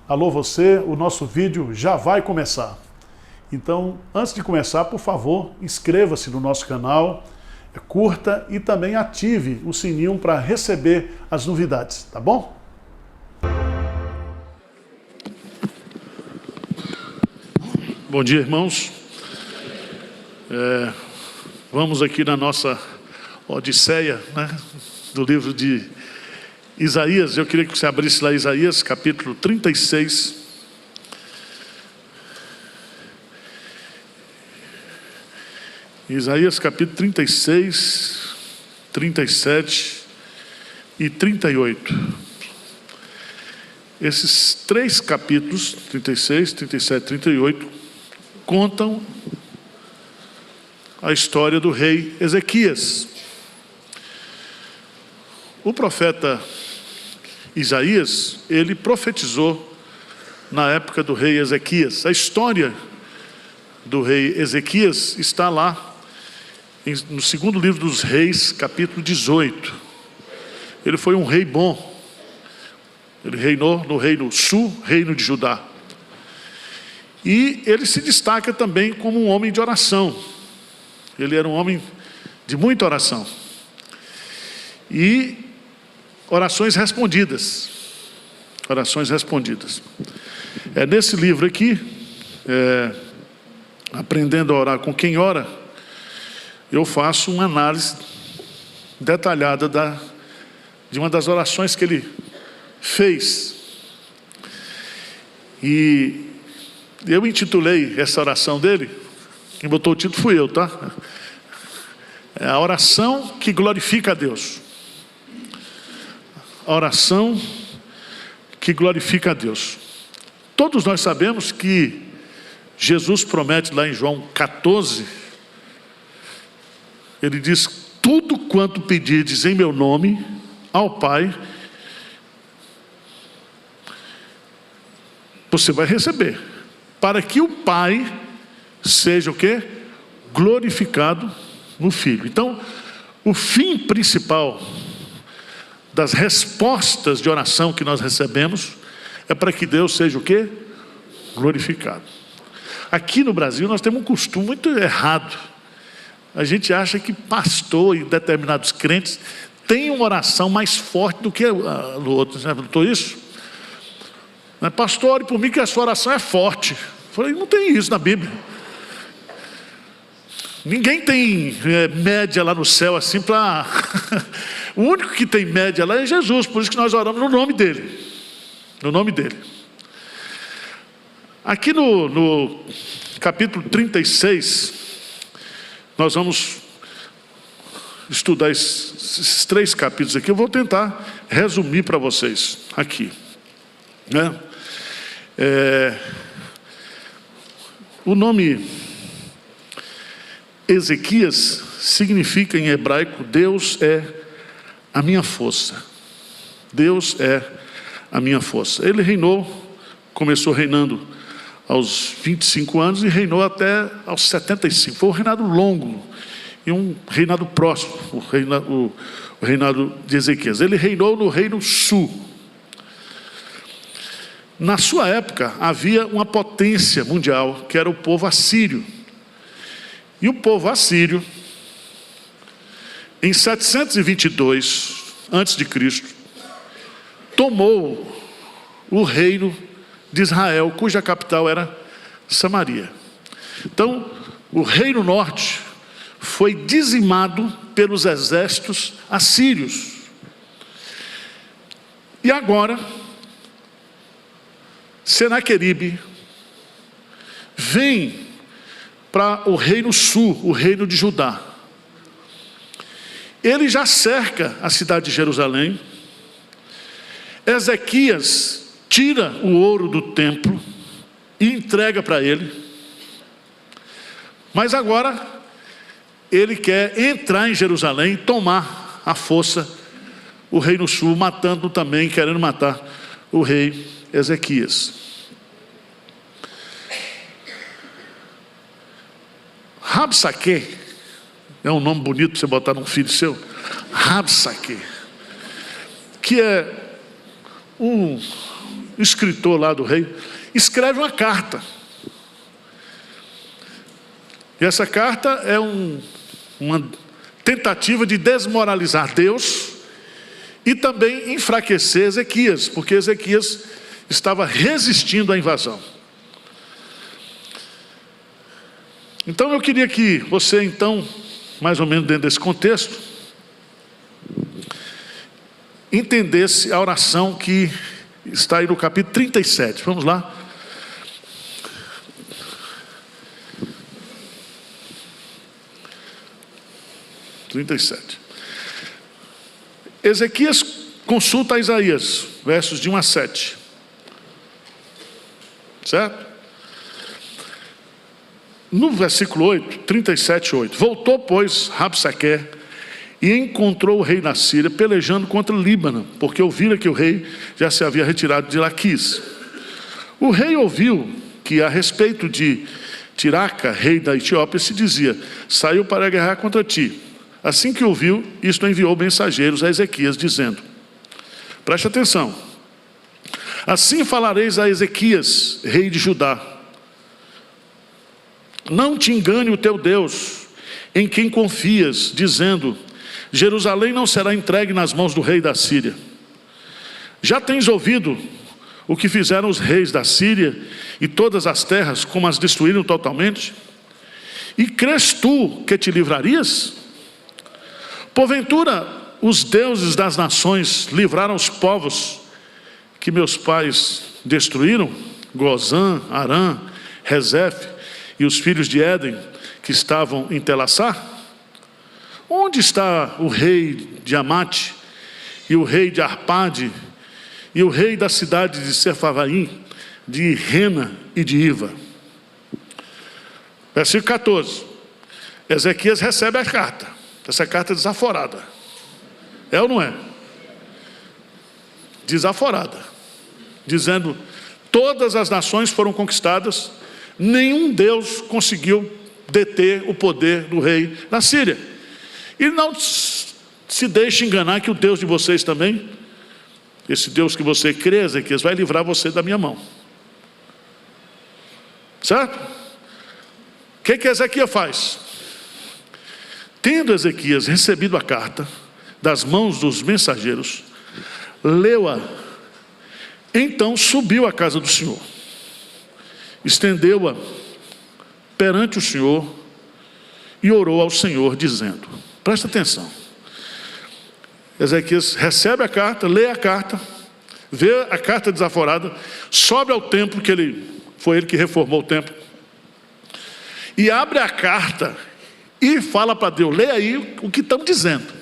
Alô você, o nosso vídeo já vai começar. Então, antes de começar, por favor, inscreva-se no nosso canal, curta e também ative o sininho para receber as novidades, tá bom? Bom dia, irmãos. Vamos aqui na nossa odisseia, né, do livro de Isaías. Eu queria que você abrisse lá Isaías, capítulo 36. Isaías, capítulo 36, 37 e 38. Esses três capítulos, 36, 37 e 38, contam a história do rei Ezequias. O profeta Isaías, ele profetizou na época do rei Ezequias. A história do rei Ezequias está lá no segundo livro dos reis, capítulo 18. Ele foi um rei bom. Ele reinou no reino sul, reino de Judá. E ele se destaca também como um homem de oração. Ele era um homem de muita oração. E orações respondidas. Orações respondidas. Nesse livro aqui, Aprendendo a Orar com Quem Ora, eu faço uma análise detalhada de uma das orações que ele fez. E eu intitulei essa oração dele, quem botou o título fui eu, tá? É a oração que glorifica a Deus. A oração que glorifica a Deus. Todos nós sabemos que Jesus promete lá em João 14, ele diz: tudo quanto pedirdes em meu nome ao Pai, você vai receber, para que o Pai seja o quê? Glorificado no Filho. Então, o fim principal das respostas de oração que nós recebemos é para que Deus seja o quê? Glorificado. Aqui no Brasil nós temos um costume muito errado. A gente acha que pastor e determinados crentes têm uma oração mais forte do que o outro. Já notou isso? Pastor, ore por mim que a sua oração é forte. Eu falei, não tem isso na Bíblia. Ninguém tem média lá no céu assim para... O único que tem média lá é Jesus, por isso que nós oramos no nome dele. No nome dele. Aqui no capítulo 36, nós vamos estudar esses três capítulos aqui. Eu vou tentar resumir para vocês aqui, né? O nome Ezequias significa em hebraico: Deus é a minha força. Deus é a minha força. Ele começou reinando aos 25 anos e reinou até aos 75. Foi um reinado longo e um reinado próximo, o reinado de Ezequias. Ele reinou no reino sul. Na sua época havia uma potência mundial que era o povo assírio. E o povo assírio, em 722 a.C., tomou o reino de Israel, cuja capital era Samaria. Então, o reino norte foi dizimado pelos exércitos assírios. E agora, Senaqueribe vem para o reino sul, o reino de Judá. Ele já cerca a cidade de Jerusalém. Ezequias tira o ouro do templo e entrega para ele. Mas agora ele quer entrar em Jerusalém e tomar à força o reino sul, querendo matar o rei Ezequias. Rabsaque é um nome bonito para você botar num filho seu. Rabsaque, que é escritor lá do rei, escreve uma carta. E essa carta é uma tentativa de desmoralizar Deus e também enfraquecer Ezequias, porque Ezequias estava resistindo à invasão. Então eu queria que você, então, mais ou menos dentro desse contexto, entendesse a oração que está aí no capítulo 37. Vamos lá. Ezequias consulta a Isaías, versos de 1 a 7. Certo? No versículo 8, 37, 8. Voltou, pois, Rabsaque e encontrou o rei na Síria, pelejando contra Líbano, porque ouvira que o rei já se havia retirado de Laquis. O rei ouviu que a respeito de Tiraca, rei da Etiópia, se dizia: saiu para guerrear contra ti. Assim que ouviu, isto enviou mensageiros a Ezequias, dizendo: preste atenção, assim falareis a Ezequias, rei de Judá: não te engane o teu Deus, em quem confias, dizendo: Jerusalém não será entregue nas mãos do rei da Síria. Já tens ouvido o que fizeram os reis da Síria e todas as terras, como as destruíram totalmente? E crês tu que te livrarias? Porventura, os deuses das nações livraram os povos que meus pais destruíram? Gozã, Arã, Rezefe e os filhos de Éden que estavam em Telassar? Onde está o rei de Amate e o rei de Arpade e o rei da cidade de Sefarvaim, de Rena e de Iva? Versículo 14. Ezequias recebe a carta. Essa carta é desaforada. É ou não é? Desaforada. Dizendo: todas as nações foram conquistadas, nenhum Deus conseguiu deter o poder do rei na Síria. E não se deixe enganar que o Deus de vocês também, esse Deus que você crê, Ezequias, vai livrar você da minha mão. Certo? O que Ezequias faz? Tendo Ezequias recebido a carta das mãos dos mensageiros, leu-a, então subiu à casa do Senhor, estendeu-a perante o Senhor e orou ao Senhor, dizendo: presta atenção. Ezequias recebe a carta, lê a carta, vê a carta desaforada, sobe ao templo, foi ele que reformou o templo, e abre a carta e fala para Deus: lê aí o que estão dizendo.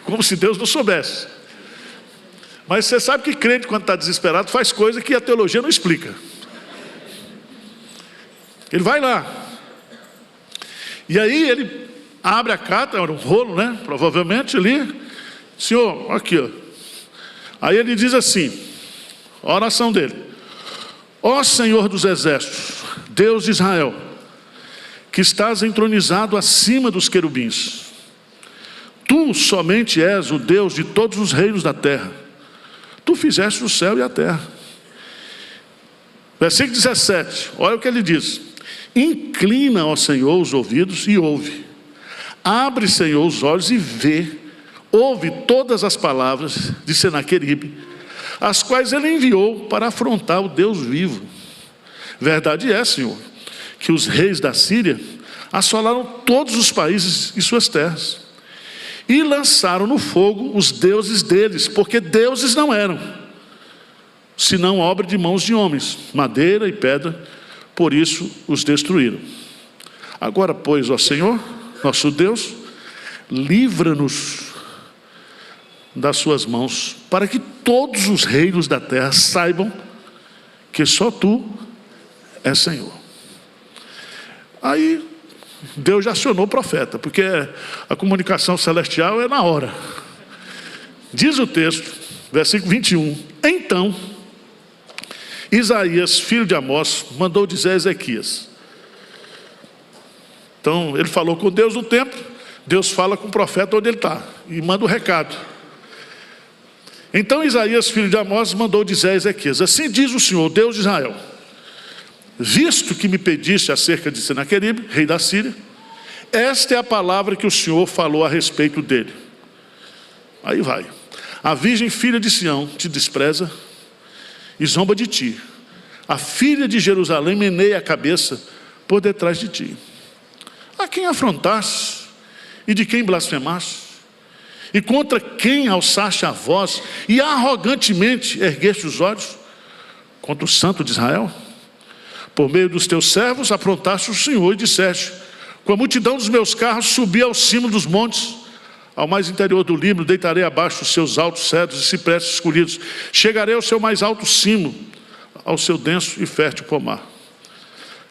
Como se Deus não soubesse. Mas você sabe que crente, quando está desesperado, faz coisa que a teologia não explica. Ele vai lá, e aí ele abre a carta, era um rolo, né? Provavelmente ali. Senhor, aqui, ó. Aí ele diz assim, a oração dele: ó Senhor dos exércitos, Deus de Israel, que estás entronizado acima dos querubins, tu somente és o Deus de todos os reinos da terra. Tu fizeste o céu e a terra. Versículo 17, olha o que ele diz: inclina, ó Senhor, os ouvidos e ouve. Abre, Senhor, os olhos e vê. Ouve todas as palavras de Senaqueribe, as quais ele enviou para afrontar o Deus vivo. Verdade é, Senhor, que os reis da Síria assolaram todos os países e suas terras, e lançaram no fogo os deuses deles, porque deuses não eram, senão obra de mãos de homens, madeira e pedra, por isso os destruíram. Agora, pois, ó Senhor, nosso Deus, livra-nos das suas mãos, para que todos os reinos da terra saibam que só tu és Senhor. Aí Deus já acionou o profeta, porque a comunicação celestial é na hora. Diz o texto, versículo 21, então Isaías, filho de Amós, mandou dizer a Ezequias. Então ele falou com Deus no templo, Deus fala com o profeta onde ele está, e manda o recado. Então Isaías, filho de Amós, mandou dizer a Ezequias: assim diz o Senhor, Deus de Israel, visto que me pediste acerca de Senaqueribe, rei da Síria, esta é a palavra que o Senhor falou a respeito dele. Aí vai: a virgem filha de Sião te despreza e zomba de ti. A filha de Jerusalém meneia a cabeça por detrás de ti. A quem afrontaste e de quem blasfemaste? E contra quem alçaste a voz e arrogantemente ergueste os olhos? Contra o Santo de Israel? Por meio dos teus servos afrontaste o Senhor e disseste: com a multidão dos meus carros subi ao cimo dos montes, ao mais interior do Líbano, deitarei abaixo os seus altos cedros e ciprestes escolhidos. Chegarei ao seu mais alto cimo, ao seu denso e fértil pomar.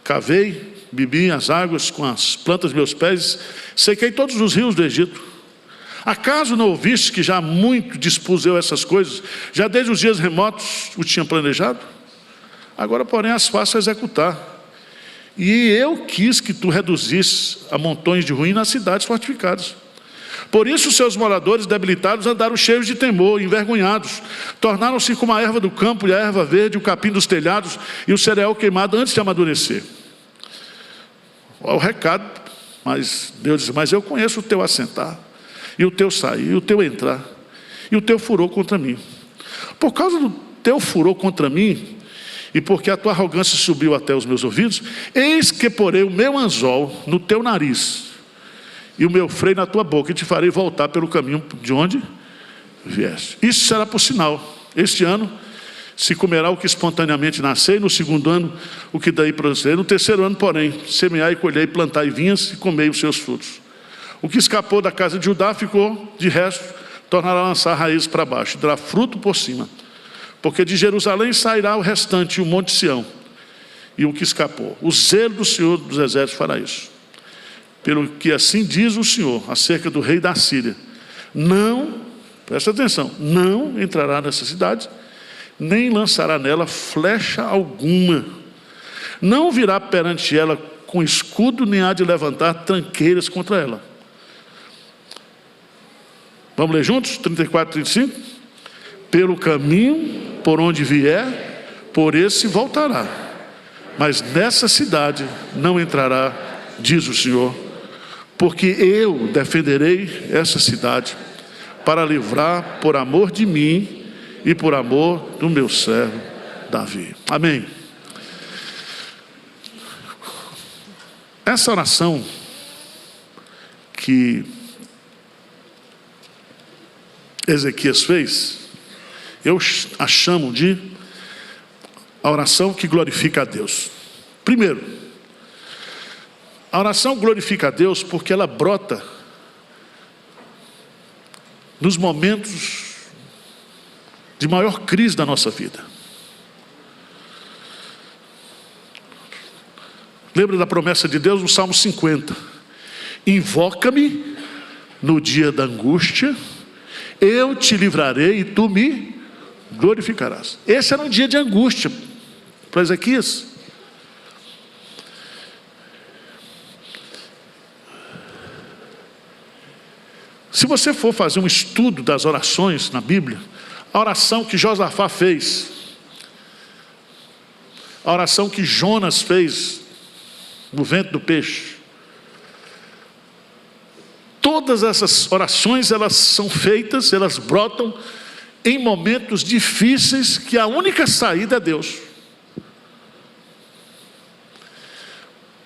Cavei, bebi as águas com as plantas de meus pés, sequei todos os rios do Egito. Acaso não ouviste que já há muito dispus eu essas coisas? Já desde os dias remotos o tinha planejado? Agora, porém, as faço executar. E eu quis que tu reduzisses a montões de ruína nas cidades fortificadas. Por isso os seus moradores debilitados andaram cheios de temor, envergonhados. Tornaram-se como a erva do campo e a erva verde, o capim dos telhados e o cereal queimado antes de amadurecer. Olha o recado, mas Deus diz: mas eu conheço o teu assentar, e o teu sair, e o teu entrar, e o teu furor contra mim. Por causa do teu furor contra mim, e porque a tua arrogância subiu até os meus ouvidos, eis que porei o meu anzol no teu nariz, e o meu freio na tua boca, e te farei voltar pelo caminho de onde vieste. Isso será por sinal: este ano se comerá o que espontaneamente nascer, e no segundo ano o que daí proceder. No terceiro ano, porém, semeai, colhei, plantai vinhas e comei os seus frutos. O que escapou da casa de Judá ficou, de resto, tornará a lançar raízes para baixo, e dará fruto por cima. Porque de Jerusalém sairá o restante, e o monte Sião, e o que escapou. O zelo do Senhor dos Exércitos fará isso. Pelo que assim diz o Senhor acerca do rei da Síria: não, presta atenção, não entrará nessa cidade, nem lançará nela flecha alguma. Não virá perante ela com escudo, nem há de levantar tranqueiras contra ela. Vamos ler juntos? 34, 35. Pelo caminho por onde vier, por esse voltará. Mas nessa cidade não entrará, diz o Senhor, porque eu defenderei essa cidade para livrar por amor de mim e por amor do meu servo Davi. Amém. Essa oração que Ezequias fez, eu a chamo de a oração que glorifica a Deus. Primeiro, a oração glorifica a Deus porque ela brota nos momentos de maior crise da nossa vida. Lembra da promessa de Deus no Salmo 50? Invoca-me no dia da angústia, eu te livrarei e tu me glorificarás. Esse era um dia de angústia para Ezequias. Se você for fazer um estudo das orações na Bíblia, a oração que Josafá fez, a oração que Jonas fez no ventre do peixe, todas essas orações, elas são feitas, elas brotam em momentos difíceis que a única saída é Deus.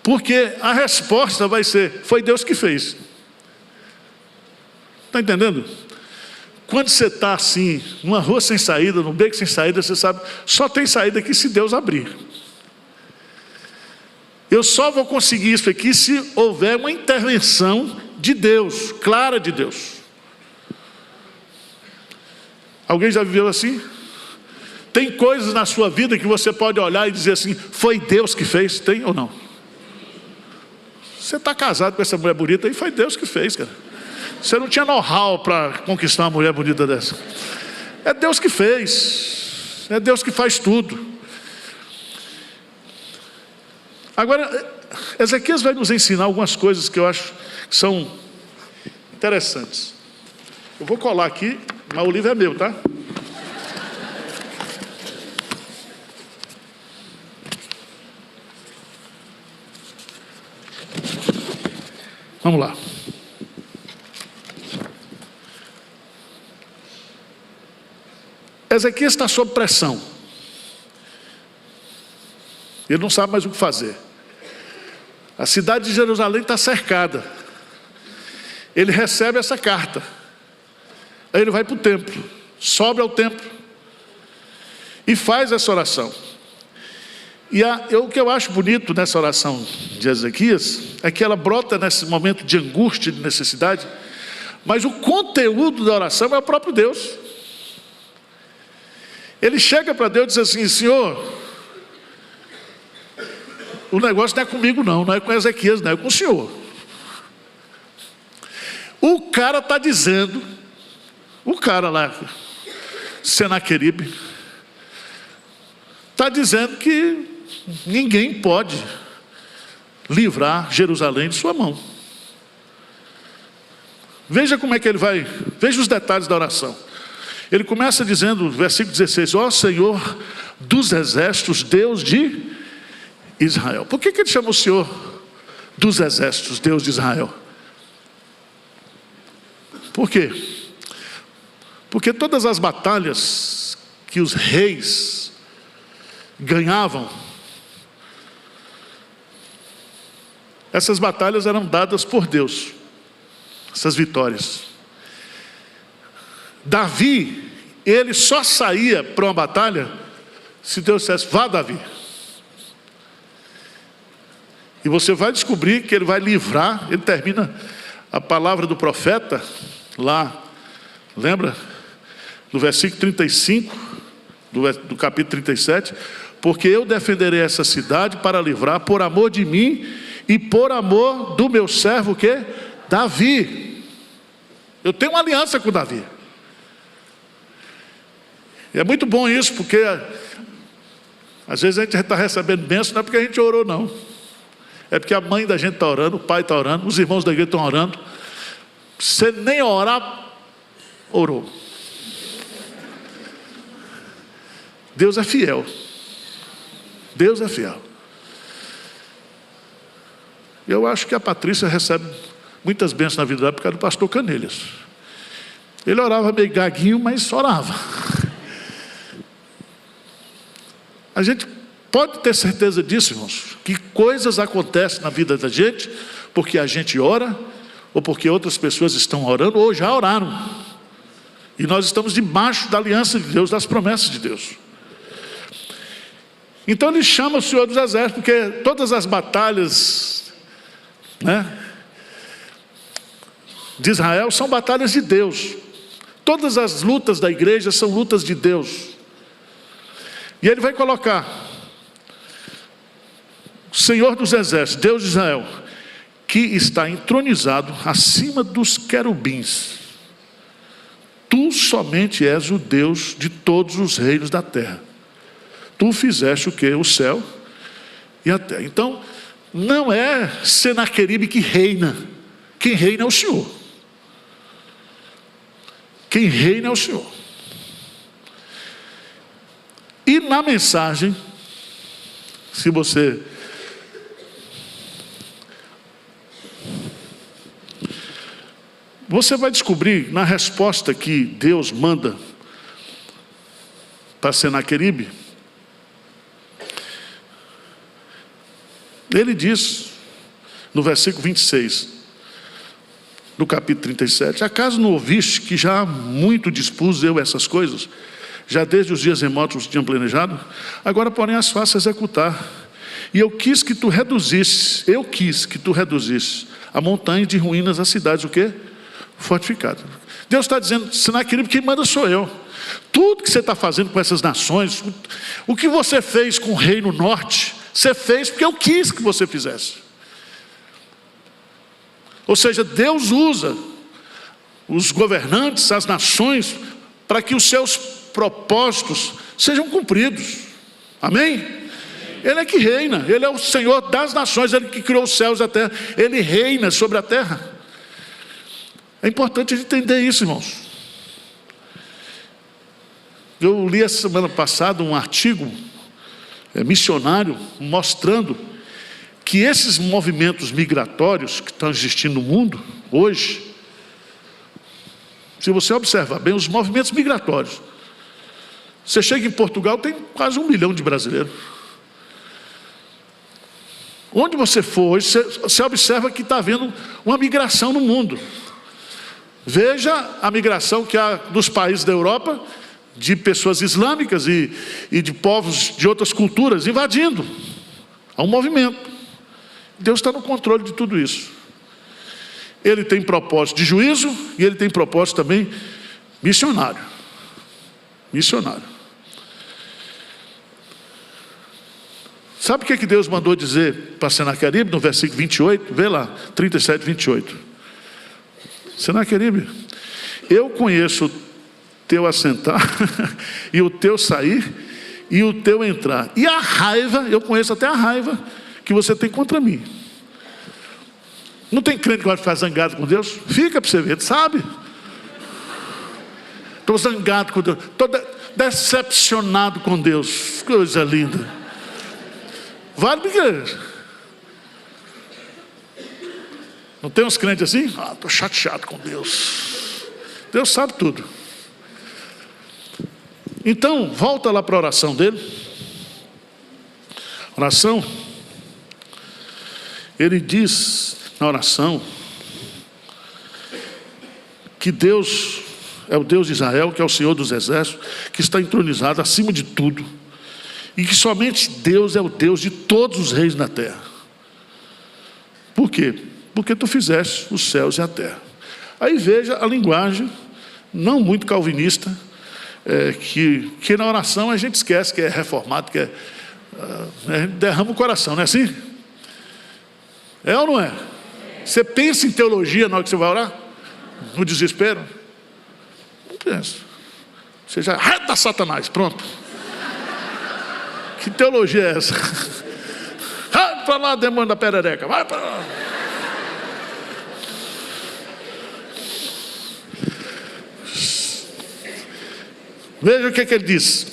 Porque a resposta vai ser: foi Deus que fez. Está entendendo? Quando você está assim, numa rua sem saída, num beco sem saída, você sabe, só tem saída aqui se Deus abrir. Eu só vou conseguir isso aqui se houver uma intervenção de Deus, clara de Deus. Alguém já viveu assim? Tem coisas na sua vida que você pode olhar e dizer assim: foi Deus que fez? Tem ou não? Você está casado com essa mulher bonita aí, foi Deus que fez, cara. Você não tinha know-how para conquistar uma mulher bonita dessa. É Deus que fez. É Deus que faz tudo. Agora, Ezequias vai nos ensinar algumas coisas que eu acho que são interessantes. Eu vou colar aqui, mas o livro é meu, tá? Vamos lá. Ezequias está sob pressão. Ele não sabe mais o que fazer. A cidade de Jerusalém está cercada. Ele recebe essa carta. Aí ele vai para o templo, sobe ao templo e faz essa oração. E o que eu acho bonito nessa oração de Ezequias é que ela brota nesse momento de angústia, de necessidade, mas o conteúdo da oração é o próprio Deus. Ele chega para Deus e diz assim: Senhor, o negócio não é comigo não é com Ezequias, não é com o Senhor. O cara está dizendo, o cara lá, Senaqueribe, está dizendo que ninguém pode livrar Jerusalém de sua mão. Veja como é que ele vai, veja os detalhes da oração. Ele começa dizendo, versículo 16: ó Senhor dos exércitos, Deus de Israel. Por que ele chama o Senhor dos exércitos, Deus de Israel? Por quê? Porque todas as batalhas que os reis ganhavam, essas batalhas eram dadas por Deus, essas vitórias. Davi, ele só saía para uma batalha se Deus dissesse: vá, Davi. E você vai descobrir que ele vai livrar. Ele termina a palavra do profeta lá, lembra? No versículo 35 do capítulo 37: porque eu defenderei essa cidade para livrar por amor de mim e por amor do meu servo, o quê? Davi. Eu tenho uma aliança com Davi. E é muito bom isso, porque às vezes a gente está recebendo bênção, não é porque a gente orou não, é porque a mãe da gente está orando, o pai está orando, os irmãos da igreja estão orando. Você nem orar, orou. Deus é fiel. Deus é fiel. Eu acho que a Patrícia recebe muitas bênçãos na vida dela por causa do pastor Canelhas. Ele orava meio gaguinho, mas orava. A gente pode ter certeza disso, irmãos, que coisas acontecem na vida da gente porque a gente ora, ou porque outras pessoas estão orando, ou já oraram. E nós estamos debaixo da aliança de Deus, das promessas de Deus. Então ele chama o Senhor dos exércitos, porque todas as batalhas, de Israel são batalhas de Deus. Todas as lutas da igreja são lutas de Deus. E ele vai colocar: o Senhor dos exércitos, Deus de Israel, que está entronizado acima dos querubins. Tu somente és o Deus de todos os reinos da terra. Tu fizeste o quê? O céu e a terra. Então, não é Senaqueribe que reina. Quem reina é o Senhor. Quem reina é o Senhor. E na mensagem, se você vai descobrir, na resposta que Deus manda para Senaqueribe, ele diz, no versículo 26, do capítulo 37, acaso não ouviste que já há muito dispus eu essas coisas, já desde os dias remotos tinham planejado? Agora, porém, as faço executar. E eu quis que tu reduzisses a montanha de ruínas, as cidades, o quê? Fortificadas. Deus está dizendo: Senaqueribe, quem manda sou eu. Tudo que você está fazendo com essas nações, o que você fez com o reino norte, você fez porque eu quis que você fizesse. Ou seja, Deus usa os governantes, as nações, para que os seus propósitos sejam cumpridos. Amém? Ele é que reina, Ele é o Senhor das nações, Ele que criou os céus e a terra, Ele reina sobre a terra. É importante entender isso, irmãos. Eu li essa semana passada um artigo missionário mostrando que esses movimentos migratórios que estão existindo no mundo hoje, se você observar bem os movimentos migratórios, você chega em Portugal, tem quase 1 milhão de brasileiros. Onde você for hoje, você observa que está havendo uma migração no mundo. Veja a migração que há dos países da Europa, de pessoas islâmicas e de povos de outras culturas invadindo. Há um movimento. Deus está no controle de tudo isso. Ele tem propósito de juízo e ele tem propósito também missionário. Missionário. Sabe o que Deus mandou dizer para Senaqueribe no versículo 28? Vê lá, 37, 28. Senaqueribe, eu conheço o teu assentar e o teu sair e o teu entrar. E a raiva, eu conheço até a raiva que você tem contra mim. Não tem crente que vai ficar zangado com Deus? Fica para você ver, sabe? Estou zangado com Deus, estou decepcionado com Deus. Coisa linda. Vale, igreja. Não tem uns crentes assim? Estou chateado com Deus. Deus sabe tudo. Então, volta lá para a oração dele. Oração. Ele diz na oração que Deus é o Deus de Israel, que é o Senhor dos exércitos, que está entronizado acima de tudo. E que somente Deus é o Deus de todos os reis na terra. Por quê? Porque tu fizeste os céus e a terra. Aí veja a linguagem, não muito calvinista, que na oração a gente esquece que é reformado, que derrama o coração, não é assim? É ou não é? Você pensa em teologia na hora que você vai orar? No desespero? Não pensa. Você já reta Satanás, pronto. Que teologia é essa? Vai para lá, demônio da perereca, vai para lá. Veja o que ele diz,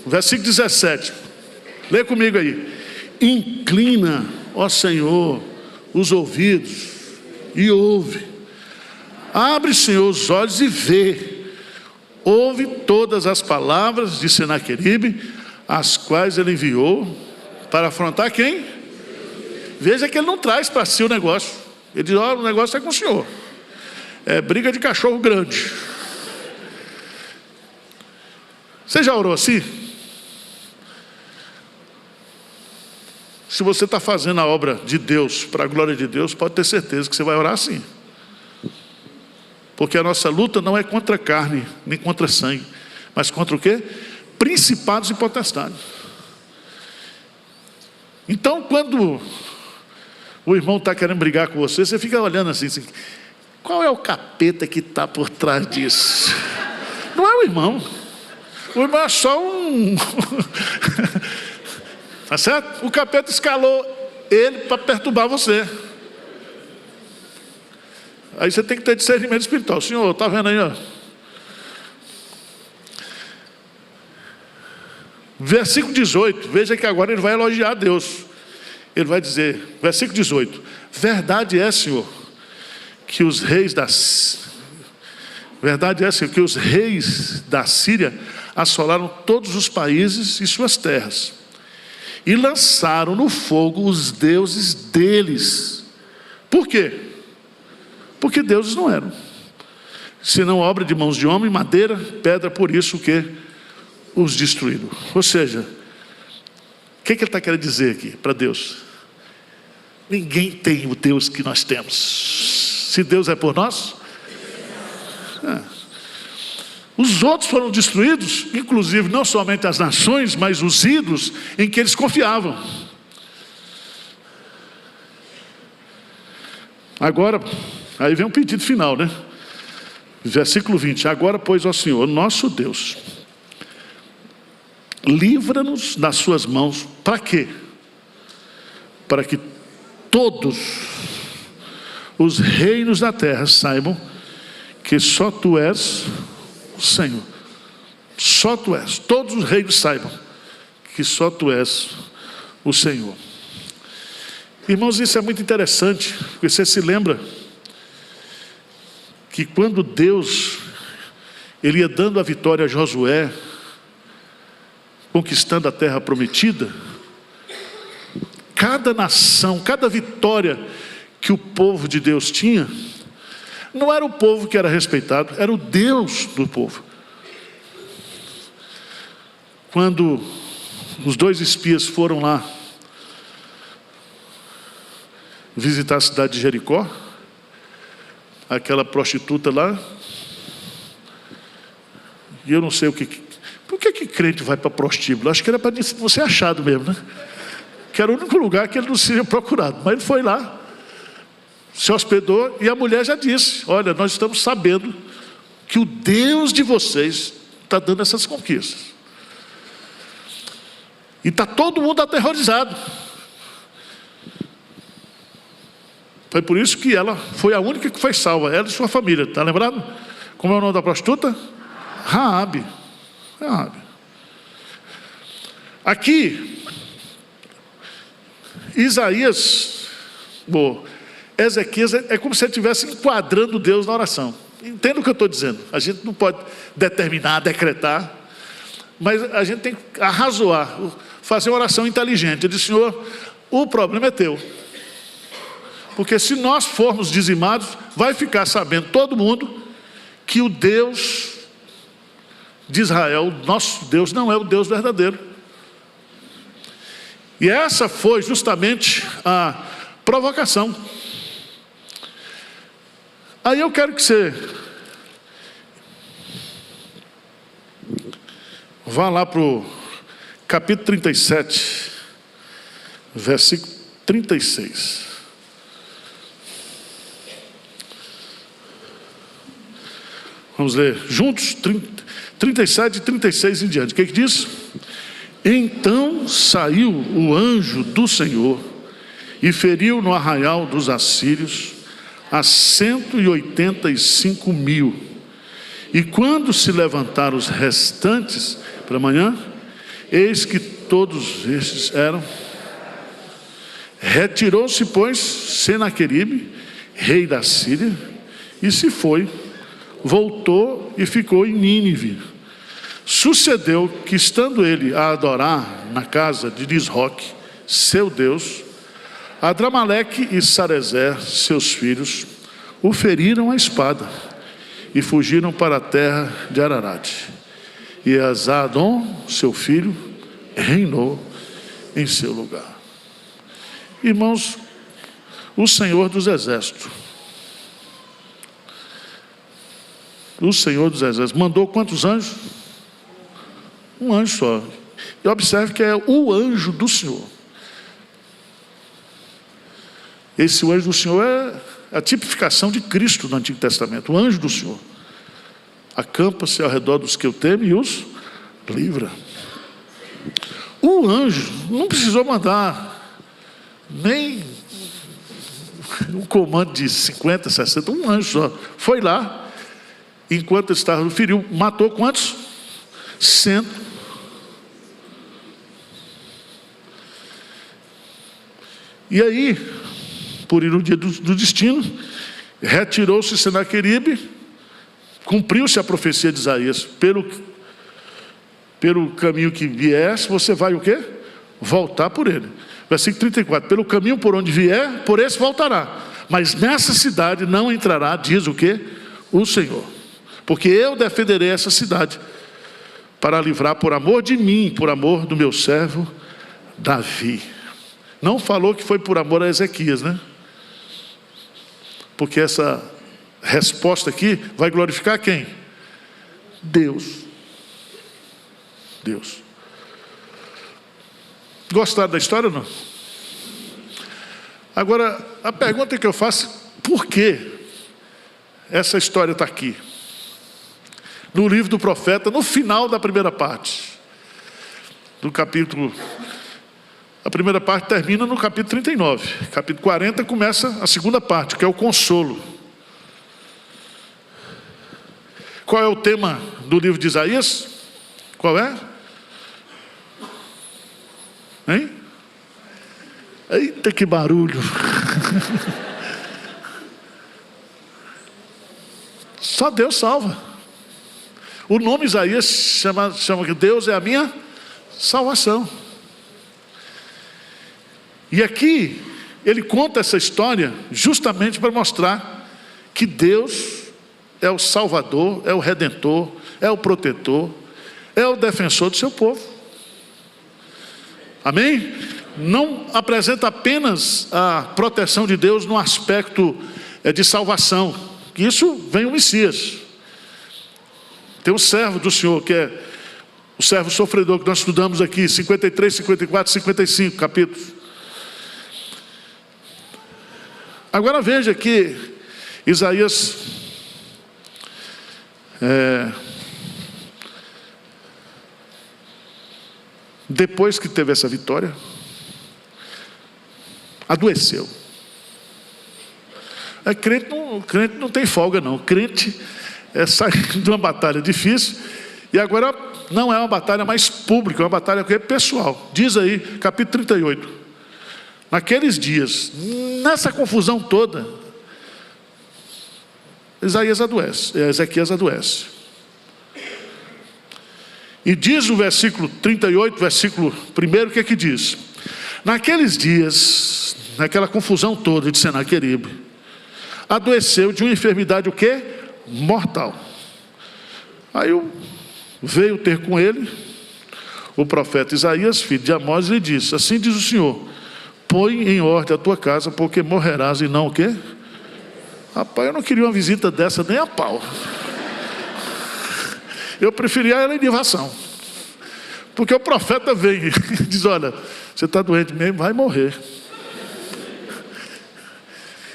versículo 17, lê comigo aí. Inclina, ó Senhor, os ouvidos e ouve. Abre, Senhor, os olhos e vê. Ouve todas as palavras de Senaqueribe, as quais ele enviou para afrontar quem? Veja que ele não traz para si o negócio. Ele diz, o negócio é com o senhor. É briga de cachorro grande. Você já orou assim? Se você está fazendo a obra de Deus, para a glória de Deus, pode ter certeza que você vai orar assim. Porque a nossa luta não é contra a carne, nem contra sangue, mas contra o quê? Principados e potestades. Então, quando o irmão está querendo brigar com você, você fica olhando assim, qual é o capeta que está por trás disso? Não é o irmão. O irmão é só um... Tá certo? O capeta escalou ele para perturbar você. Aí você tem que ter discernimento espiritual. Senhor, está vendo aí, ó? Versículo 18, veja que agora ele vai elogiar Deus. Ele vai dizer, versículo 18: verdade é, Senhor, que os reis da Síria assolaram todos os países e suas terras, e lançaram no fogo os deuses deles. Por quê? Porque deuses não eram, senão obra de mãos de homem, madeira, pedra, por isso que os destruíram. Ou seja, o que ele está querendo dizer aqui para Deus? Ninguém tem o Deus que nós temos. Se Deus é por nós, os outros foram destruídos, inclusive não somente as nações, mas os ídolos em que eles confiavam. Agora, aí vem um pedido final, né? Versículo 20: agora, pois, ó Senhor, nosso Deus, livra-nos das suas mãos. Para quê? Para que todos os reinos da terra saibam que só tu és o Senhor. Só tu és. Todos os reinos saibam que só tu és o Senhor. Irmãos, isso é muito interessante, porque você se lembra que quando Deus, Ele ia dando a vitória a Josué, conquistando a terra prometida, cada nação, cada vitória que o povo de Deus tinha, não era o povo que era respeitado, era o Deus do povo. Quando os 2 espias foram lá visitar a cidade de Jericó, aquela prostituta lá, e eu não sei por que crente vai para prostíbulo? Acho que era para não ser achado mesmo, né? Que era o único lugar que ele não seria procurado. Mas ele foi lá, se hospedou, e a mulher já disse: olha, nós estamos sabendo que o Deus de vocês está dando essas conquistas. E está todo mundo aterrorizado. Foi por isso que ela foi a única que foi salva, ela e sua família. Está lembrado? Como é o nome da prostituta? Raabe. Aqui, Isaías, Ezequias, é como se ele estivesse enquadrando Deus na oração. Entenda o que eu estou dizendo. A gente não pode determinar, decretar, mas a gente tem que arrazoar, fazer uma oração inteligente. Ele disse: Senhor, o problema é teu. Porque se nós formos dizimados, vai ficar sabendo todo mundo que o Deus de Israel, nosso Deus, não é o Deus verdadeiro. E essa foi justamente a provocação. Aí eu quero que você vá lá para o capítulo 37, versículo 36. Vamos ler juntos, 37 e 36 em diante. O que diz? Então saiu o anjo do Senhor e feriu no arraial dos assírios a 185.000. E quando se levantaram os restantes para amanhã, eis que todos estes eram. Retirou-se, pois, Senaqueribe, rei da Síria, e se foi, voltou e ficou em Nínive. Sucedeu que, estando ele a adorar na casa de Nisroque, seu Deus, Adramaleque e Sarezer, seus filhos, o feriram a espada e fugiram para a terra de Ararat. E Esar-Adom, seu filho, reinou em seu lugar. Irmãos, o Senhor dos Exércitos, mandou quantos anjos? Um anjo só. E observe que é o anjo do Senhor. Esse anjo do Senhor é a tipificação de Cristo no Antigo Testamento. O anjo do Senhor acampa-se ao redor dos que o temem e os livra. O anjo não precisou mandar nem um comando de 50, 60, um anjo só. Foi lá, enquanto estava no feriu, matou quantos? 100. E aí, por ir no dia do destino, retirou-se Senaqueribe, cumpriu-se a profecia de Isaías: pelo caminho que viesse, você vai o quê? Voltar por ele. Versículo 34, pelo caminho por onde vier, por esse voltará, mas nessa cidade não entrará, diz o quê? O Senhor, porque eu defenderei essa cidade, para livrar por amor de mim, por amor do meu servo Davi. Não falou que foi por amor a Ezequias, né? Porque essa resposta aqui vai glorificar quem? Deus. Deus. Gostaram da história ou não? Agora, a pergunta que eu faço: por que essa história está aqui? No livro do profeta, no final da primeira parte do capítulo. A primeira parte termina no capítulo 39. Capítulo 40 começa a segunda parte, que é o consolo. Qual é o tema do livro de Isaías? Qual é? Hein? Eita, que barulho! Só Deus salva. O nome Isaías chama que Deus é a minha salvação. E aqui ele conta essa história justamente para mostrar que Deus é o Salvador, é o Redentor, é o protetor, é o defensor do seu povo. Amém? Não apresenta apenas a proteção de Deus no aspecto de salvação. Isso vem o Messias. Tem um servo do Senhor, que é o servo sofredor, que nós estudamos aqui, 53, 54, 55 capítulos. Agora veja que Isaías depois que teve essa vitória, adoeceu. Crente não tem folga não. Crente sai de uma batalha difícil e agora não é uma batalha mais pública, é uma batalha pessoal. Diz aí, capítulo 38. Naqueles dias, nessa confusão toda, Ezequias adoece. E diz o versículo 38, versículo 1, o que é que diz? Naqueles dias, naquela confusão toda de Senaqueribe, adoeceu de uma enfermidade o quê? Mortal. Aí veio ter com ele o profeta Isaías, filho de Amós, e lhe disse: assim diz o Senhor, põe em ordem a tua casa, porque morrerás e não o quê? Rapaz, eu não queria uma visita dessa nem a pau. Eu preferia a elevação. Porque o profeta vem e diz: olha, você está doente mesmo, vai morrer.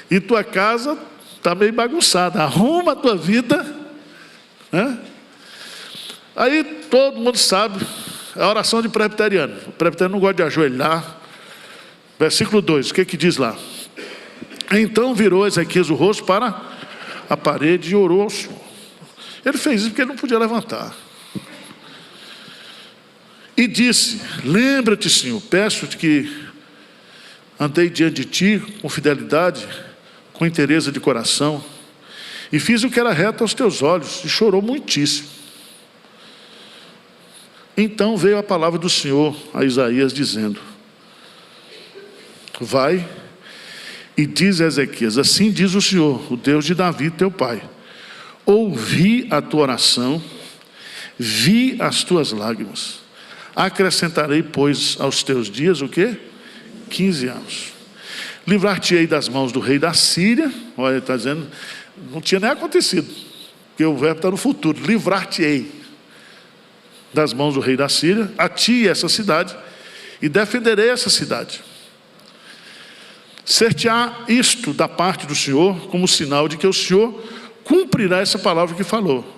E tua casa está meio bagunçada, arruma a tua vida, né? Aí todo mundo sabe a oração de presbiteriano. O presbiteriano não gosta de ajoelhar. Versículo 2, o que que diz lá? Então virou Ezequias o rosto para a parede e orou ao Senhor. Ele fez isso porque ele não podia levantar. E disse: lembra-te, Senhor, peço-te que andei diante de ti com fidelidade, com inteireza de coração, e fiz o que era reto aos teus olhos, e chorou muitíssimo. Então veio a palavra do Senhor a Isaías, dizendo: vai e diz a Ezequias: assim diz o Senhor, o Deus de Davi, teu pai, ouvi a tua oração, vi as tuas lágrimas, acrescentarei, pois, aos teus dias o quê? 15 anos. Livrar-te-ei das mãos do rei da Síria. Olha, ele está dizendo, não tinha nem acontecido, porque o verbo está no futuro. Livrar-te-ei das mãos do rei da Síria, a ti e essa cidade, e defenderei essa cidade. Ser-te-á isto da parte do Senhor, como sinal de que o Senhor cumprirá essa palavra que falou.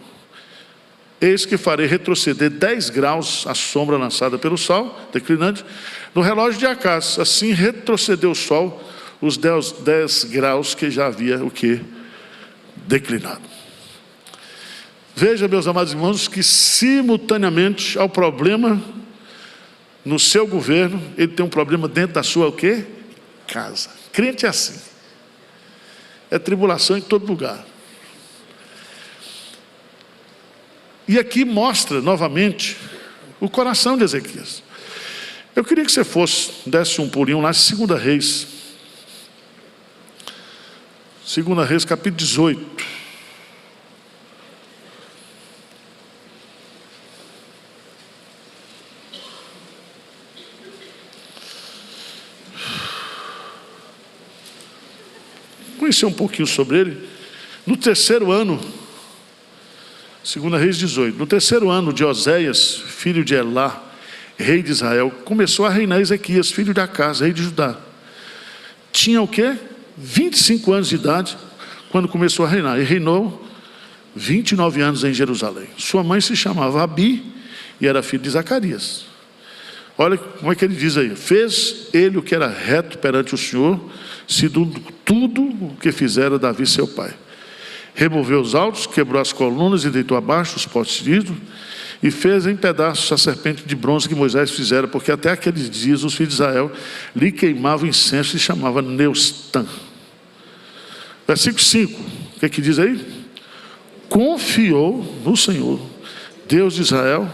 Eis que farei retroceder 10 graus a sombra lançada pelo sol, declinante, no relógio de Acás. Assim retrocedeu o sol os 10 graus que já havia o que? Declinado. Veja, meus amados irmãos, que simultaneamente ao problema no seu governo, ele tem um problema dentro da sua o quê? Casa. Crente é assim. É tribulação em todo lugar. E aqui mostra novamente o coração de Ezequias. Eu queria que você desse um pulinho lá, 2 Reis. 2 Reis, capítulo 18. Conhecer um pouquinho sobre ele. No terceiro ano, 2 Reis 18, no terceiro ano de Oséias, filho de Elá, rei de Israel, começou a reinar Ezequias, filho de Acás, rei de Judá. Tinha o quê? 25 anos de idade, quando começou a reinar. E reinou 29 anos em Jerusalém. Sua mãe se chamava Abi e era filho de Zacarias. Olha como é que ele diz aí: fez ele o que era reto perante o Senhor, segundo tudo o que fizera Davi seu pai. Removeu os altos, quebrou as colunas e deitou abaixo os postes de ídolo, e fez em pedaços a serpente de bronze que Moisés fizera, porque até aqueles dias os filhos de Israel lhe queimavam incenso e chamava Neustã. Versículo 5, o que diz aí? Confiou no Senhor, Deus de Israel,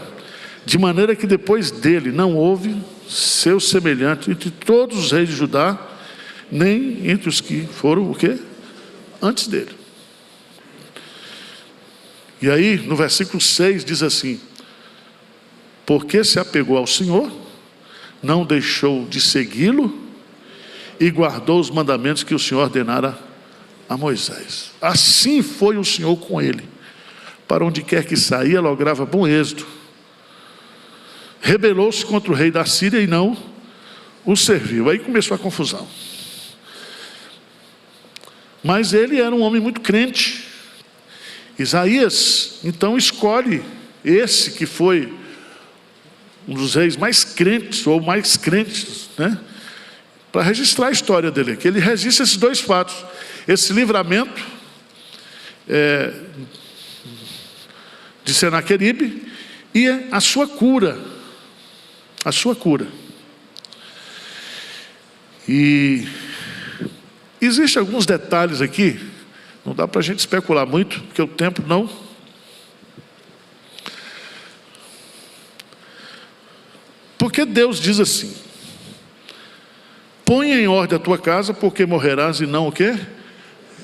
de maneira que depois dele não houve seu semelhante entre todos os reis de Judá, nem entre os que foram o quê? Antes dele. E aí, no versículo 6 diz assim: porque se apegou ao Senhor, não deixou de segui-lo e guardou os mandamentos que o Senhor ordenara a Moisés. Assim foi o Senhor com ele. Para onde quer que saía, lograva bom êxito. Rebelou-se contra o rei da Síria e não o serviu. Aí começou a confusão. Mas ele era um homem muito crente. Isaías, então, escolhe esse que foi um dos reis mais crentes, ou mais crentes, né? Para registrar a história dele, que ele registra esses dois fatos: esse livramento de Senaqueribe e a sua cura. A sua cura. E existem alguns detalhes aqui, não dá para a gente especular muito, porque o tempo não. Porque Deus diz assim: põe em ordem a tua casa, porque morrerás e não o quê?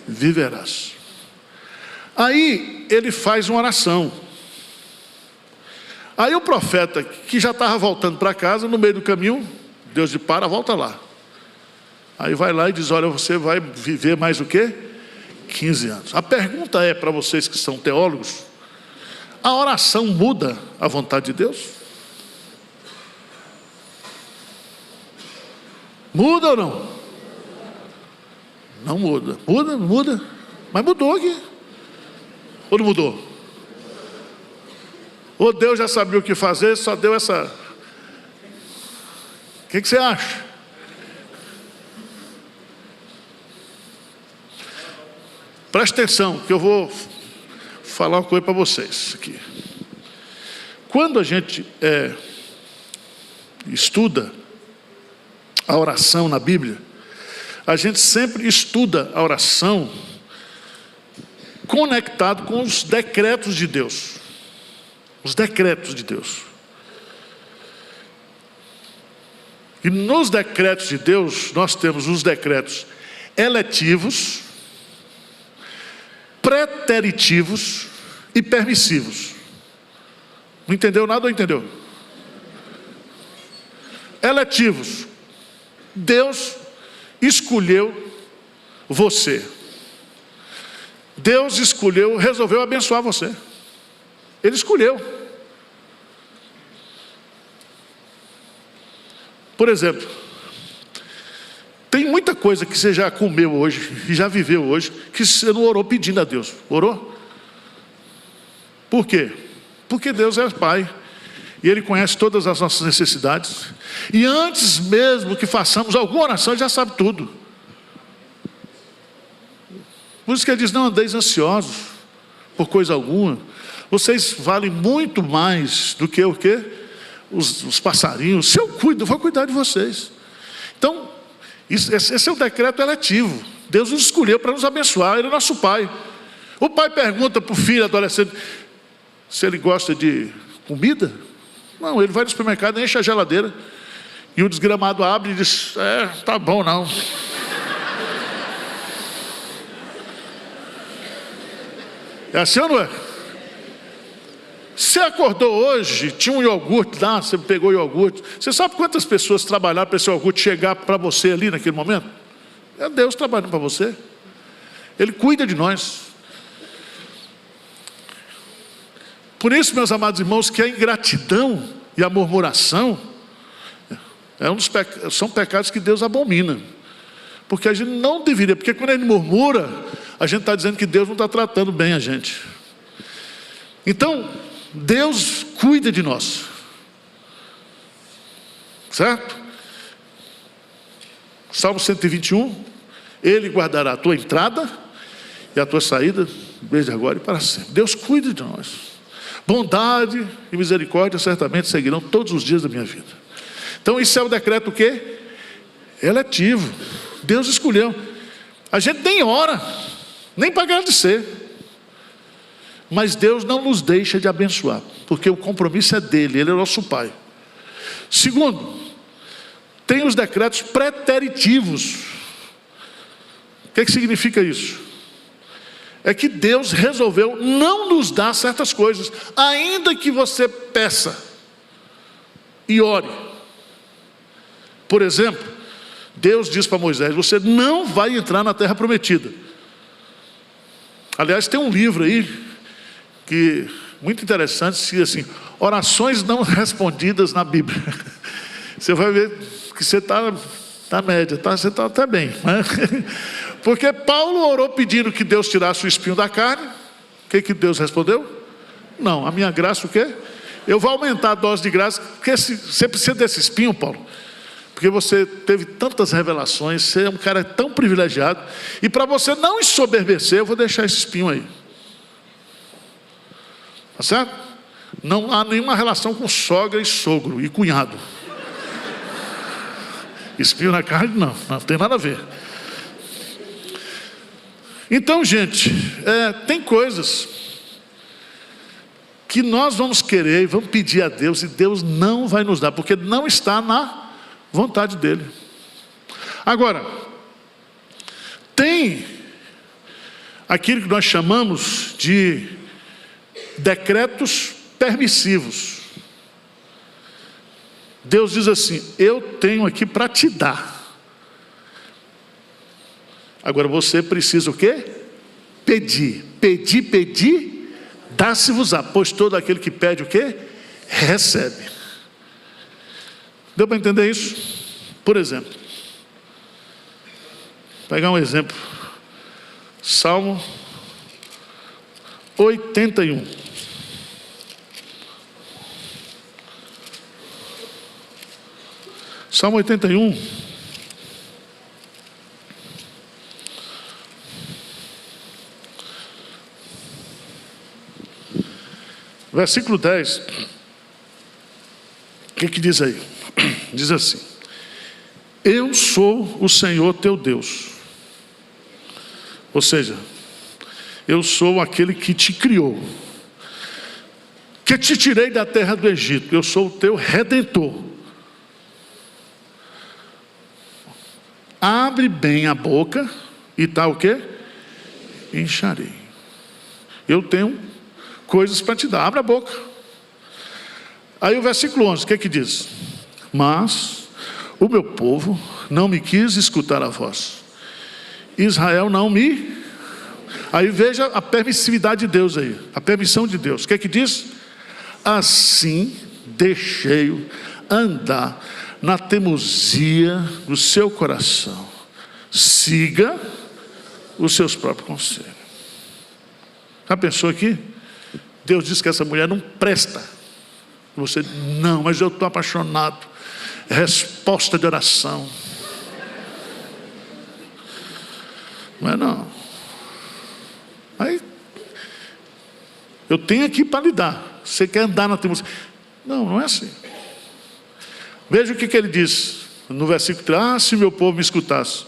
Viverás. Aí ele faz uma oração. Aí o profeta, que já estava voltando para casa, no meio do caminho, Deus diz: para, volta lá. Aí vai lá e diz: olha, você vai viver mais o quê? 15 anos. A pergunta é para vocês que são teólogos: a oração muda a vontade de Deus? Muda ou não? Não muda. Muda, não muda? Mas mudou aqui. Ou não mudou? Ou Deus já sabia o que fazer, só deu essa... O que você acha? Presta atenção, que eu vou falar uma coisa para vocês aqui. Quando a gente estuda a oração na Bíblia, a gente sempre estuda a oração conectado com os decretos de Deus. Os decretos de Deus. E nos decretos de Deus, nós temos os decretos eletivos, preteritivos e permissivos. Não entendeu nada ou entendeu? Eletivos. Deus escolheu você. Deus escolheu, resolveu abençoar você. Ele escolheu. Por exemplo, tem muita coisa que você já comeu hoje e já viveu hoje que você não orou pedindo a Deus. Orou? Por quê? Porque Deus é Pai e Ele conhece todas as nossas necessidades. E antes mesmo que façamos alguma oração, Ele já sabe tudo. Por isso que Ele diz: não andeis ansiosos por coisa alguma. Vocês valem muito mais do que o quê? Os passarinhos. Se eu cuido, eu vou cuidar de vocês. Então, esse é o decreto eletivo. Deus nos escolheu para nos abençoar. Ele é nosso Pai. O pai pergunta para o filho adolescente se ele gosta de comida. Não, ele vai no supermercado, enche a geladeira. E o desgramado abre e diz: tá bom não. É assim ou não é? Você acordou hoje, tinha um iogurte lá, você pegou o iogurte. Você sabe quantas pessoas trabalharam para esse iogurte chegar para você ali naquele momento? É Deus trabalhando para você. Ele cuida de nós. Por isso, meus amados irmãos, que a ingratidão e a murmuração são pecados que Deus abomina. Porque a gente não deveria, porque quando ele murmura, a gente está dizendo que Deus não está tratando bem a gente. Então, Deus cuida de nós. Certo? Salmo 121, Ele guardará a tua entrada e a tua saída, desde agora e para sempre. Deus cuida de nós. bondade e misericórdia certamente seguirão todos os dias da minha vida. Então isso é o decreto o quê? Eletivo. Deus escolheu. A gente nem ora, nem para agradecer. Mas Deus não nos deixa de abençoar, porque o compromisso é dele, ele é nosso Pai. Segundo, tem os decretos preteritivos. O que significa isso? É que Deus resolveu não nos dar certas coisas, ainda que você peça e ore. Por exemplo, Deus diz para Moisés: você não vai entrar na terra prometida. Aliás, tem um livro aí que muito interessante, que assim, orações não respondidas na Bíblia. Você vai ver que você está na média, tá? Você está até bem, né? Porque Paulo orou pedindo que Deus tirasse o espinho da carne. O que Deus respondeu? Não, a minha graça o quê? Eu vou aumentar a dose de graça, porque você precisa desse espinho, Paulo, porque você teve tantas revelações, você é um cara tão privilegiado, e para você não ensoberbecer, eu vou deixar esse espinho aí. Tá certo? Não há nenhuma relação com sogra e sogro e cunhado. Espinho na carne não tem nada a ver. Então, gente, tem coisas que nós vamos querer e vamos pedir a Deus, e Deus não vai nos dar, porque não está na vontade dele. Agora, tem aquilo que nós chamamos de decretos permissivos. Deus diz assim: eu tenho aqui para te dar. Agora você precisa o quê? Pedir, dá-se-vos-á, pois todo aquele que pede o quê? Recebe. Deu para entender isso? Por exemplo, pegar um exemplo, Salmo 81. Salmo 81. Versículo 10. O que diz aí? Diz assim: eu sou o Senhor teu Deus. Ou seja, eu sou aquele que te criou, que te tirei da terra do Egito. Eu sou o teu Redentor. Abre bem a boca e está o quê? Encharei. Eu tenho coisas para te dar, abre a boca. Aí o versículo 11, o que diz? Mas o meu povo não me quis escutar a voz, Israel não me... Aí veja a permissividade de Deus aí, a permissão de Deus. O que diz? Assim deixei-o andar na teimosia do seu coração, siga os seus próprios conselhos. Já pensou aqui? Deus diz que essa mulher não presta. Você, não, mas eu estou apaixonado. Resposta de oração. Não é não. Aí, eu tenho aqui para lhe dar. Você quer andar na teimosia? Não é assim. Veja o que ele diz no versículo 3. Se meu povo me escutasse,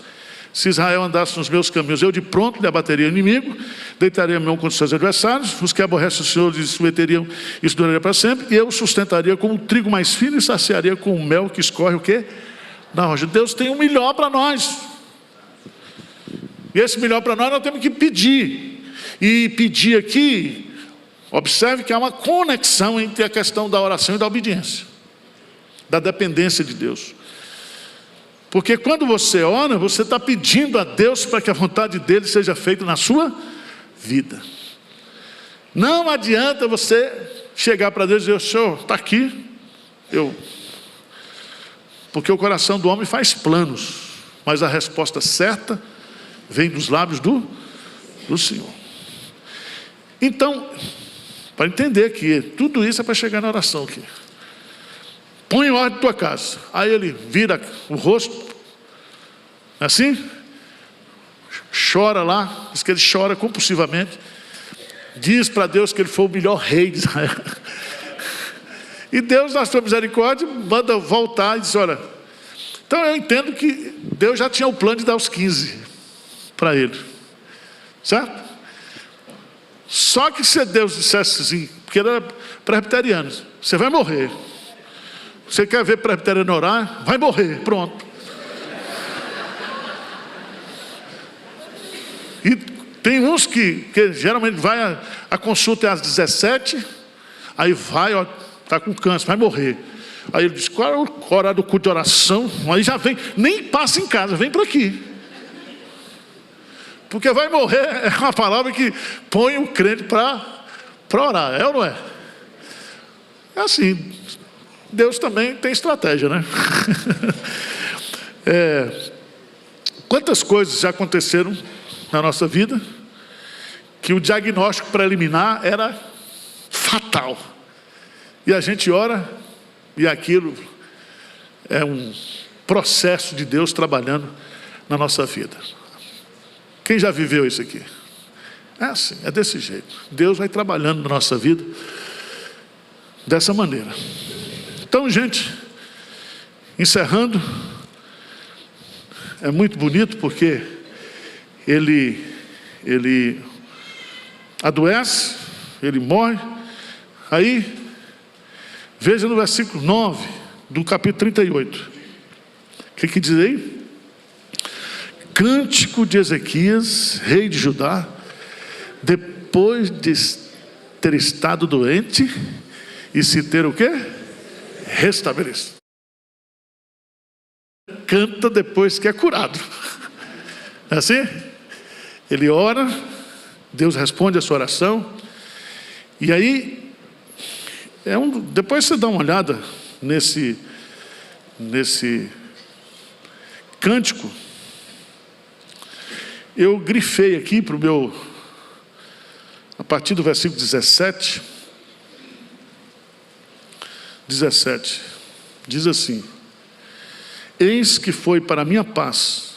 se Israel andasse nos meus caminhos, eu de pronto lhe abateria o inimigo, deitaria a mão contra os seus adversários, os que aborrecem o Senhor lhe submeteriam, isso duraria para sempre, e eu o sustentaria como um trigo mais fino e saciaria com o mel que escorre o quê? Da rocha. Deus tem um melhor para nós, e esse melhor para nós temos que pedir. E pedir aqui, observe que há uma conexão entre a questão da oração e da obediência, da dependência de Deus. Porque quando você ora, você está pedindo a Deus para que a vontade dele seja feita na sua vida. Não adianta você chegar para Deus e dizer: Senhor, está aqui. Porque o coração do homem faz planos, mas a resposta certa vem dos lábios do Senhor. Então, para entender que tudo isso é para chegar na oração aqui. Põe em ordem a tua casa. Aí ele vira o rosto, assim, chora lá, diz que ele chora compulsivamente. diz para Deus que ele foi o melhor rei de Israel. E Deus, na sua misericórdia, manda voltar e diz: olha, então eu entendo que Deus já tinha o plano de dar os 15 para ele, certo? Só que se Deus dissesse assim, porque ele era presbiteriano: você vai morrer. Você quer ver presbiteriano orar? Vai morrer, pronto. E tem uns que geralmente vai, a consulta é às 17, aí vai, ó, está com câncer, vai morrer. Aí ele diz: qual é o horário do culto de oração? Aí já vem, nem passa em casa, vem para aqui. Porque vai morrer é uma palavra que põe o crente para orar, é ou não é? É assim, Deus também tem estratégia, né? Quantas coisas já aconteceram na nossa vida que o diagnóstico preliminar era fatal, e a gente ora e aquilo é um processo de Deus trabalhando na nossa vida. Quem já viveu isso aqui? É assim, é desse jeito. Deus vai trabalhando na nossa vida dessa maneira. Então, gente, encerrando, é muito bonito porque ele adoece, ele morre. Aí, veja no versículo 9 do capítulo 38. O que diz aí? Cântico de Ezequias, rei de Judá, depois de ter estado doente e se ter o quê? Restabelecido. Canta depois que é curado. É assim? Ele ora, Deus responde a sua oração. E aí, depois você dá uma olhada nesse cântico. Eu grifei aqui para o meu, a partir do versículo 17, diz assim: eis que foi para a minha paz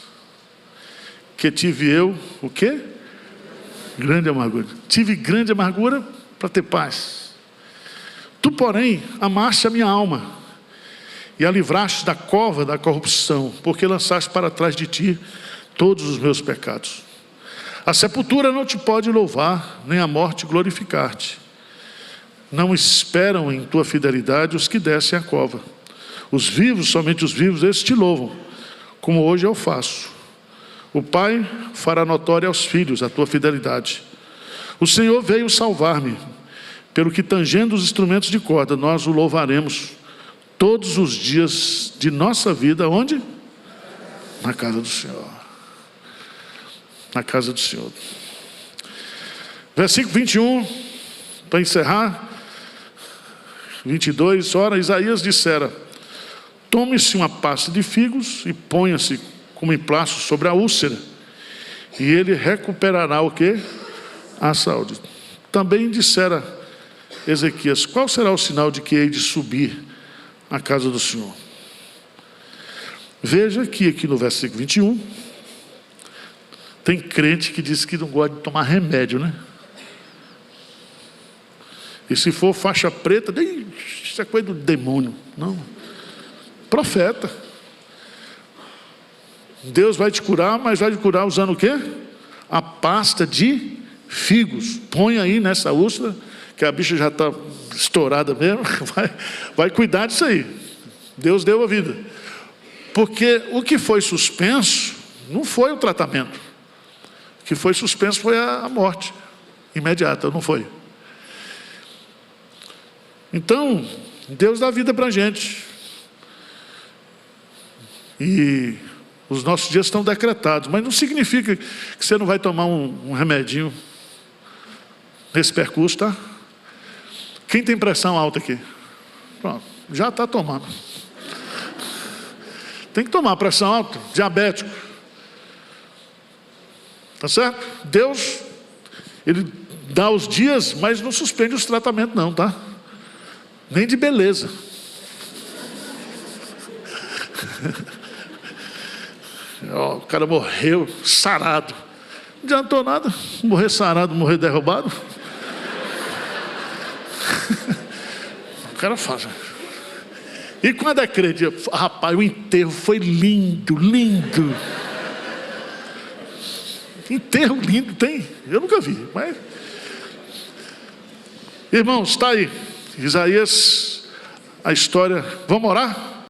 que tive eu, o quê? Grande amargura. Tive grande amargura para ter paz. Tu, porém, amaste a minha alma e a livraste da cova da corrupção, porque lançaste para trás de ti todos os meus pecados. A sepultura não te pode louvar, nem a morte glorificar-te. Não esperam em tua fidelidade os que descem à cova. Os vivos, somente os vivos, esses te louvam, como hoje eu faço. O Pai fará notória aos filhos a tua fidelidade. O Senhor veio salvar-me, pelo que, tangendo os instrumentos de corda, nós o louvaremos todos os dias de nossa vida. Onde? Na casa do Senhor. Na casa do Senhor. Versículo 21, para encerrar. 22, ora, Isaías dissera: tome-se uma pasta de figos e ponha-se como emplasto sobre a úlcera, e ele recuperará o quê? A saúde. Também dissera Ezequias: qual será o sinal de que hei de subir à casa do Senhor? Veja que aqui no versículo 21, tem crente que diz que não gosta de tomar remédio, né? E se for faixa preta, isso é coisa do demônio. Não. Profeta. Deus vai te curar, mas vai te curar usando o quê? A pasta de figos. Põe aí nessa úlcera, que a bicha já está estourada mesmo. Vai cuidar disso aí. Deus deu a vida. Porque o que foi suspenso não foi o tratamento. O que foi suspenso foi a morte imediata, não foi? Então, Deus dá vida para a gente. E os nossos dias estão decretados, mas não significa que você não vai tomar um remedinho nesse percurso, tá? Quem tem pressão alta aqui? Pronto, já está tomando. Tem que tomar pressão alta, diabético. Tá certo? Deus, Ele dá os dias, mas não suspende os tratamentos não, tá? Nem de beleza. O cara morreu sarado. Não adiantou nada. Morrer sarado, morrer derrubado. cara faz. E quando acredita, rapaz, o enterro foi lindo, lindo. Enterro lindo tem? Eu nunca vi, mas... Irmãos, está aí. Isaías, a história... Vamos orar?